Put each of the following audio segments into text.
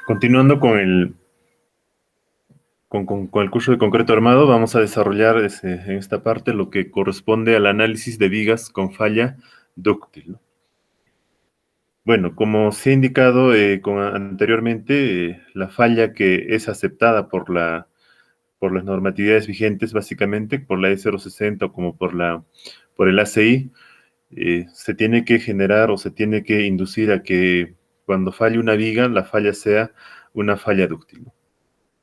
Continuando con el curso de concreto armado, vamos a desarrollar en esta parte lo que corresponde al análisis de vigas con falla dúctil, ¿no? Bueno, como se ha indicado anteriormente, la falla que es aceptada por las normatividades vigentes, básicamente por la E060 o como por el ACI, se tiene que generar o se tiene que inducir a que cuando falle una viga, la falla sea una falla dúctil, ¿no?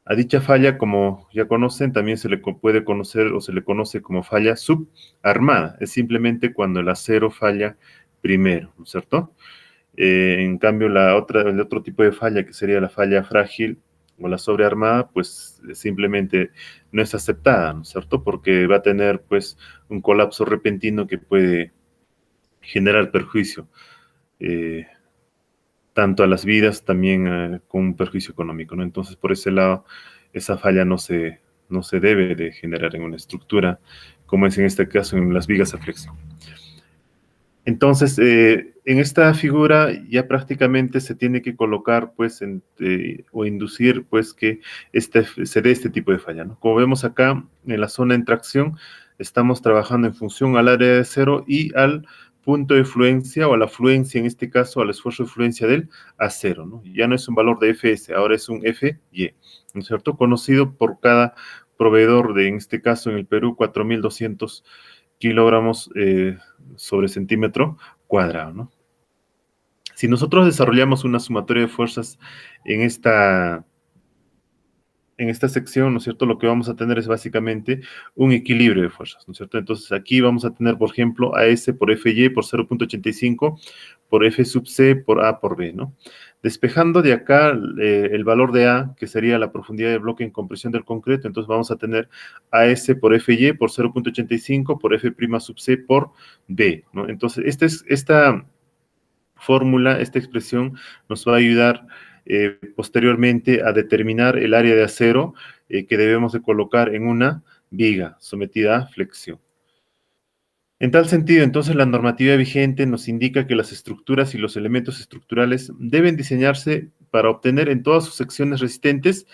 A dicha falla, como ya conocen, también se le puede conocer o se le conoce como falla subarmada. Es simplemente cuando el acero falla primero, ¿no es cierto? En cambio, el otro tipo de falla, que sería la falla frágil o la sobrearmada, pues simplemente no es aceptada, ¿no es cierto? Porque va a tener pues un colapso repentino que puede generar perjuicio, eh, tanto a las vidas, también con un perjuicio económico, ¿no? Entonces, por ese lado, esa falla no se debe de generar en una estructura, como es en este caso en las vigas a flexión. Entonces, en esta figura ya prácticamente se tiene que colocar, pues, o inducir, pues, que se dé este tipo de falla, ¿no? Como vemos acá, en la zona en tracción, estamos trabajando en función al área de cero y al punto de fluencia, o a la fluencia, en este caso, al esfuerzo de fluencia del acero, ¿no? Ya no es un valor de Fs, ahora es un Fy, ¿no es cierto? Conocido por cada proveedor en este caso, en el Perú, 4.200 kilogramos sobre centímetro cuadrado, ¿no? Si nosotros desarrollamos una sumatoria de fuerzas en esta, en esta sección, ¿no es cierto? Lo que vamos a tener es básicamente un equilibrio de fuerzas, ¿no es cierto? Entonces aquí vamos a tener, por ejemplo, AS por FY por 0.85, por F sub C por A por B, ¿no? Despejando de acá el valor de A, que sería la profundidad de bloque en compresión del concreto, entonces vamos a tener AS por FY por 0.85 por F' sub C por B, ¿no? Entonces, esta fórmula, esta expresión nos va a ayudar posteriormente a determinar el área de acero que debemos de colocar en una viga sometida a flexión. En tal sentido, entonces, la normativa vigente nos indica que las estructuras y los elementos estructurales deben diseñarse para obtener en todas sus secciones resistentes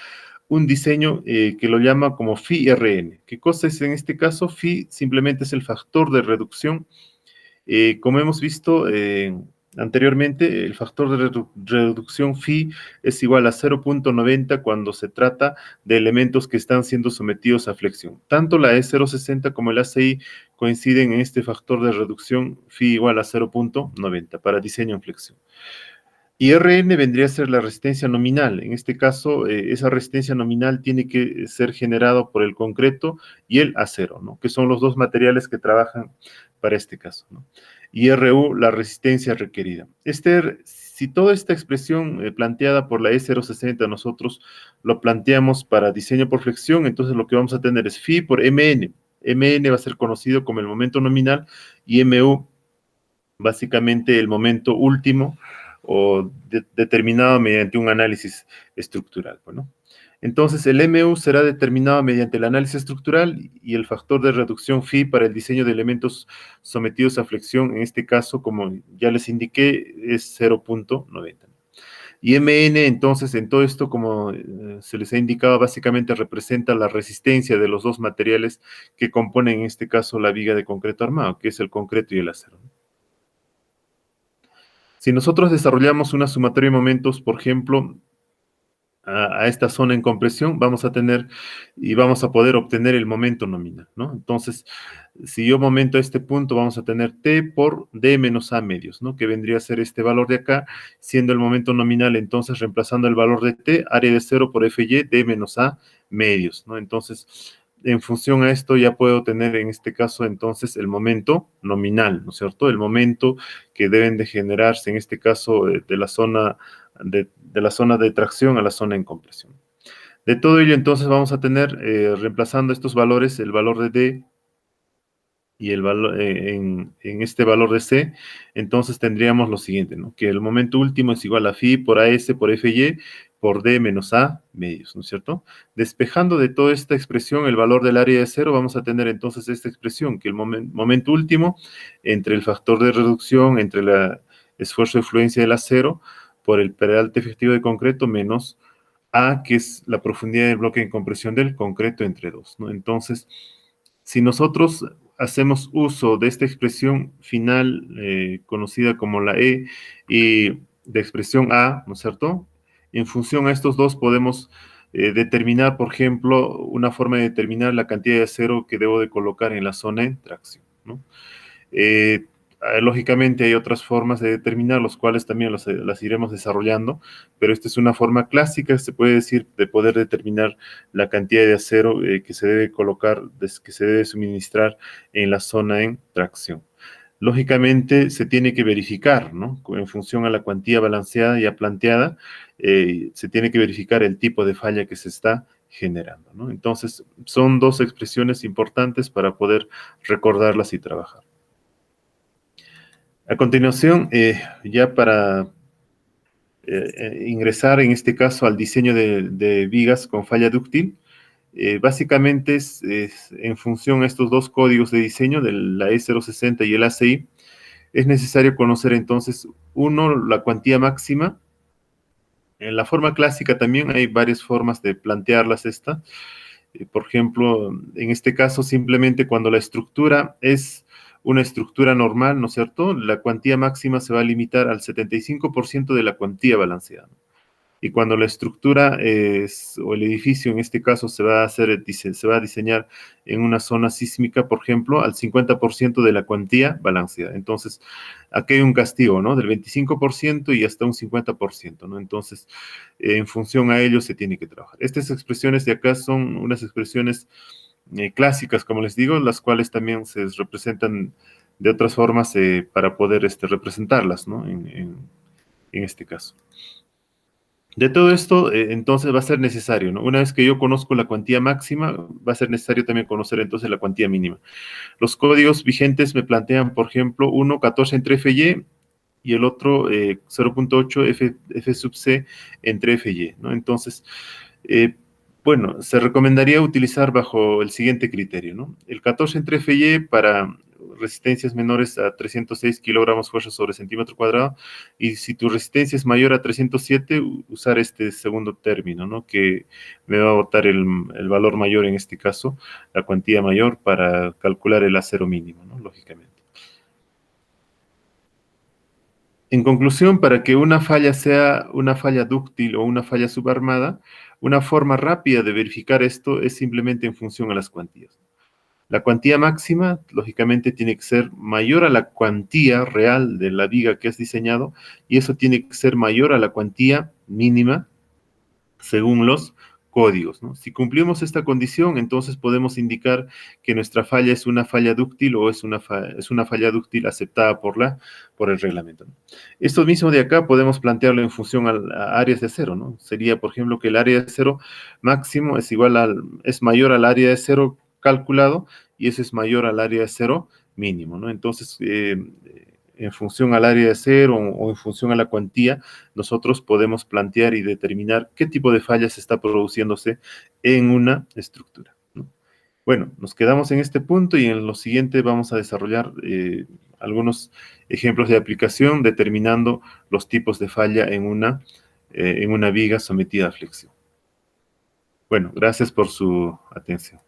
un diseño que lo llama como Φ-RN. ¿Qué cosa es en este caso? Φ simplemente es el factor de reducción. Como hemos visto anteriormente, el factor de reducción Φ es igual a 0.90 cuando se trata de elementos que están siendo sometidos a flexión. Tanto la E060 como el ACI coinciden en este factor de reducción Φ igual a 0.90 para diseño en flexión. Y Rn vendría a ser la resistencia nominal. En este caso, esa resistencia nominal tiene que ser generada por el concreto y el acero, ¿no? Que son los dos materiales que trabajan para este caso, ¿no? Y Ru, la resistencia requerida. Si toda esta expresión planteada por la E060 nosotros lo planteamos para diseño por flexión, entonces lo que vamos a tener es Φ por Mn. Mn va a ser conocido como el momento nominal y Mu básicamente el momento último o determinado mediante un análisis estructural, ¿no? Entonces, el MU será determinado mediante el análisis estructural y el factor de reducción Φ para el diseño de elementos sometidos a flexión, en este caso, como ya les indiqué, es 0.90. Y Mn, entonces, en todo esto, como se les ha indicado, básicamente representa la resistencia de los dos materiales que componen, en este caso, la viga de concreto armado, que es el concreto y el acero. Si nosotros desarrollamos una sumatoria de momentos, por ejemplo, a esta zona en compresión, vamos a tener y vamos a poder obtener el momento nominal, ¿no? Entonces, si yo momento a este punto, vamos a tener T por D menos A medios, ¿no? Que vendría a ser este valor de acá, siendo el momento nominal, entonces, reemplazando el valor de T, área de 0 por FY, D menos A medios, ¿no? Entonces, en función a esto ya puedo tener en este caso entonces el momento nominal, ¿no es cierto? El momento que deben de generarse en este caso de la zona de tracción a la zona en compresión. De todo ello entonces vamos a tener, reemplazando estos valores, el valor de D y el valor, en este valor de C, entonces tendríamos lo siguiente, ¿no? Que el momento último es igual a Φ por AS por FY por D menos A medios, ¿no es cierto? Despejando de toda esta expresión el valor del área de cero, vamos a tener entonces esta expresión, que el momento último entre el factor de reducción, entre el esfuerzo de fluencia del acero, por el peralte efectivo de concreto menos A, que es la profundidad del bloque en compresión del concreto entre dos, ¿no? Entonces, si nosotros hacemos uso de esta expresión final conocida como la E y de expresión A, ¿no es cierto? En función a estos dos podemos determinar, por ejemplo, una forma de determinar la cantidad de acero que debo de colocar en la zona en tracción, ¿no? Eh, Lógicamente hay otras formas de determinar, los cuales también las iremos desarrollando, pero esta es una forma clásica, se puede decir, de poder determinar la cantidad de acero que se debe colocar, que se debe suministrar en la zona en tracción. Lógicamente se tiene que verificar, ¿no? En función a la cuantía balanceada ya planteada, se tiene que verificar el tipo de falla que se está generando, ¿no? Entonces, son dos expresiones importantes para poder recordarlas y trabajar. A continuación, ya para ingresar en este caso al diseño de vigas con falla dúctil, básicamente es en función a estos dos códigos de diseño, de la E060 y el ACI, es necesario conocer entonces, uno, la cuantía máxima. En la forma clásica también hay varias formas de plantearlas esta. Por ejemplo, en este caso, simplemente cuando la estructura es una estructura normal, ¿no es cierto? La cuantía máxima se va a limitar al 75% de la cuantía balanceada. Y cuando la estructura o el edificio en este caso se va a diseñar en una zona sísmica, por ejemplo, al 50% de la cuantía balanceada. Entonces, aquí hay un castigo, ¿no? Del 25% y hasta un 50%, ¿no? Entonces, en función a ello se tiene que trabajar. Estas expresiones de acá son unas expresiones clásicas, como les digo, las cuales también se representan de otras formas para poder representarlas, ¿no? En este caso. De todo esto, entonces va a ser necesario, ¿no? Una vez que yo conozco la cuantía máxima, va a ser necesario también conocer entonces la cuantía mínima. Los códigos vigentes me plantean, por ejemplo, uno 14 entre FY y el otro 0.8 F sub C entre FY, ¿no? Entonces, bueno, se recomendaría utilizar bajo el siguiente criterio, ¿no? El 14 entre FY para resistencias menores a 306 kilogramos fuerza sobre centímetro cuadrado, y si tu resistencia es mayor a 307, usar este segundo término, ¿no? Que me va a botar el valor mayor en este caso, la cuantía mayor para calcular el acero mínimo, ¿no? Lógicamente. En conclusión, para que una falla sea una falla dúctil o una falla subarmada, una forma rápida de verificar esto es simplemente en función a las cuantías. La cuantía máxima, lógicamente, tiene que ser mayor a la cuantía real de la viga que has diseñado, y eso tiene que ser mayor a la cuantía mínima según los códigos, ¿no? Si cumplimos esta condición, entonces podemos indicar que nuestra falla es una falla dúctil o es una falla dúctil aceptada por el reglamento, ¿no? Esto mismo de acá podemos plantearlo en función a áreas de acero, ¿no? Sería, por ejemplo, que el área de acero máximo es mayor al área de acero calculado, y eso es mayor al área de acero mínimo, ¿no? Entonces, en función al área de cero o en función a la cuantía, nosotros podemos plantear y determinar qué tipo de fallas está produciéndose en una estructura, ¿no? Bueno, nos quedamos en este punto y en lo siguiente vamos a desarrollar algunos ejemplos de aplicación determinando los tipos de falla en una viga sometida a flexión. Bueno, gracias por su atención.